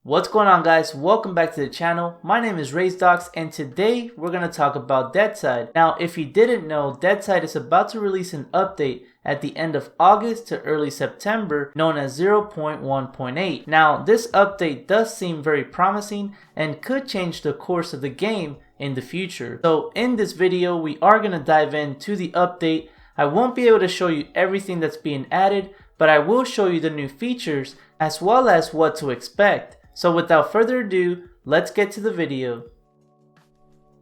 What's going on, guys? Welcome back to the channel. My name is RazeDox and today we're going to talk about DEADSIDE. Now, if you didn't know, DEADSIDE is about to release an update at the end of August to early September known as 0.1.8. Now, this update does seem very promising and could change the course of the game in the future. So in this video, we are going to dive into the update. I won't be able to show you everything that's being added, but I will show you the new features as well as what to expect. So without further ado, let's get to the video.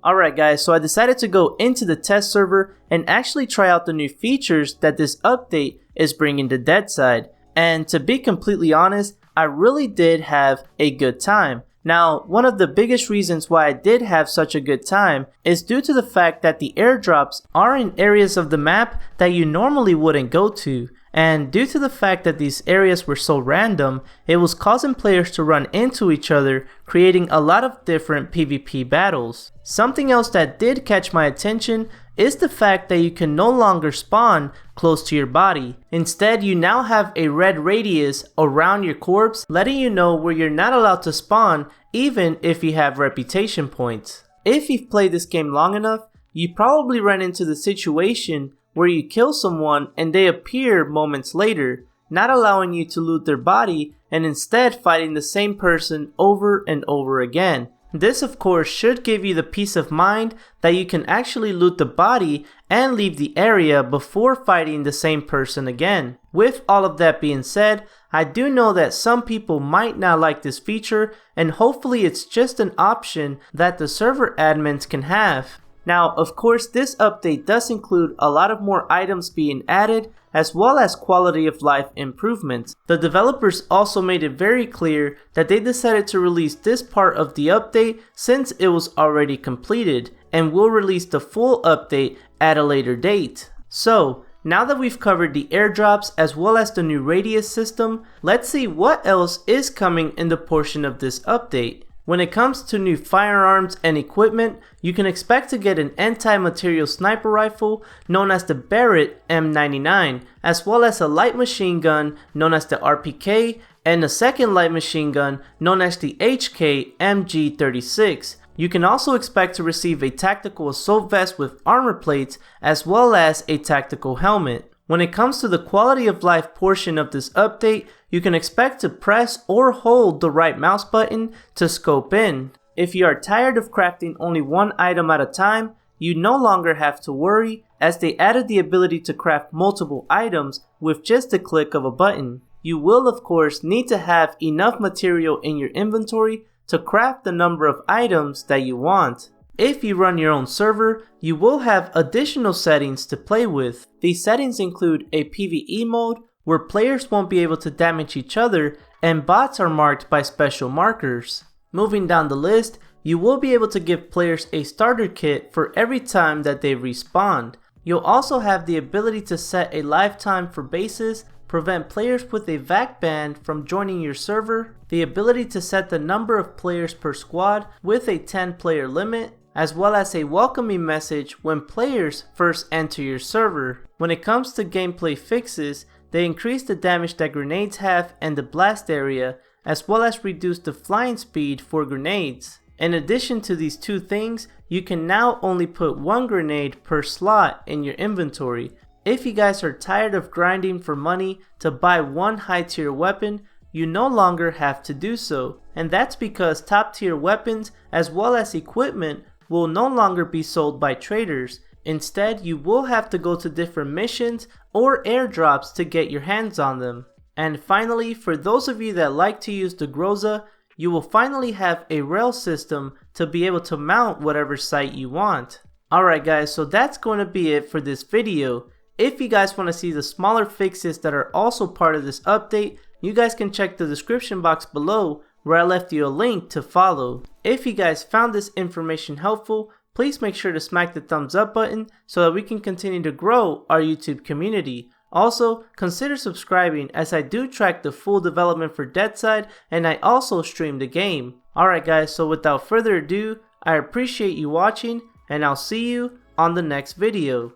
Alright guys, so I decided to go into the test server and actually try out the new features that this update is bringing to DEADSIDE. And to be completely honest, I really did have a good time. Now, one of the biggest reasons why I did have such a good time is due to the fact that the airdrops are in areas of the map that you normally wouldn't go to. And due to the fact that these areas were so random, it was causing players to run into each other, creating a lot of different PvP battles. Something else that did catch my attention is the fact that you can no longer spawn close to your body. Instead, you now have a red radius around your corpse, letting you know where you're not allowed to spawn even if you have reputation points. If you've played this game long enough, you probably ran into the situation where you kill someone and they appear moments later, not allowing you to loot their body and instead fighting the same person over and over again. This of course should give you the peace of mind that you can actually loot the body and leave the area before fighting the same person again. With all of that being said, I do know that some people might not like this feature, and hopefully it's just an option that the server admins can have. Now, of course, this update does include a lot of more items being added, as well as quality of life improvements. The developers also made it very clear that they decided to release this part of the update since it was already completed, and will release the full update at a later date. So, now that we've covered the airdrops as well as the new radius system, let's see what else is coming in the portion of this update. When it comes to new firearms and equipment, you can expect to get an anti-material sniper rifle known as the Barrett M99, as well as a light machine gun known as the RPK, and a second light machine gun known as the HK MG36. You can also expect to receive a tactical assault vest with armor plates, as well as a tactical helmet. When it comes to the quality of life portion of this update, you can expect to press or hold the right mouse button to scope in. If you are tired of crafting only one item at a time, you no longer have to worry, as they added the ability to craft multiple items with just a click of a button. You will of course need to have enough material in your inventory to craft the number of items that you want. If you run your own server, you will have additional settings to play with. These settings include a PvE mode, where players won't be able to damage each other, and bots are marked by special markers. Moving down the list, you will be able to give players a starter kit for every time that they respawn. You'll also have the ability to set a lifetime for bases, prevent players with a VAC ban from joining your server, the ability to set the number of players per squad with a 10-player limit, as well as a welcoming message when players first enter your server. When it comes to gameplay fixes, they increase the damage that grenades have and the blast area, as well as reduce the flying speed for grenades. In addition to these two things, you can now only put one grenade per slot in your inventory. If you guys are tired of grinding for money to buy one high tier weapon, you no longer have to do so. And that's because top tier weapons as well as equipment will no longer be sold by traders. Instead, you will have to go to different missions or airdrops to get your hands on them. And finally, for those of you that like to use the Groza, you will finally have a rail system to be able to mount whatever site you want. Alright guys, so that's going to be it for this video. If you guys want to see the smaller fixes that are also part of this update, you guys can check the description box below where I left you a link to follow. If you guys found this information helpful, please make sure to smack the thumbs up button so that we can continue to grow our YouTube community. Also, consider subscribing as I do track the full development for DEADSIDE and I also stream the game. Alright guys, so without further ado, I appreciate you watching and I'll see you on the next video.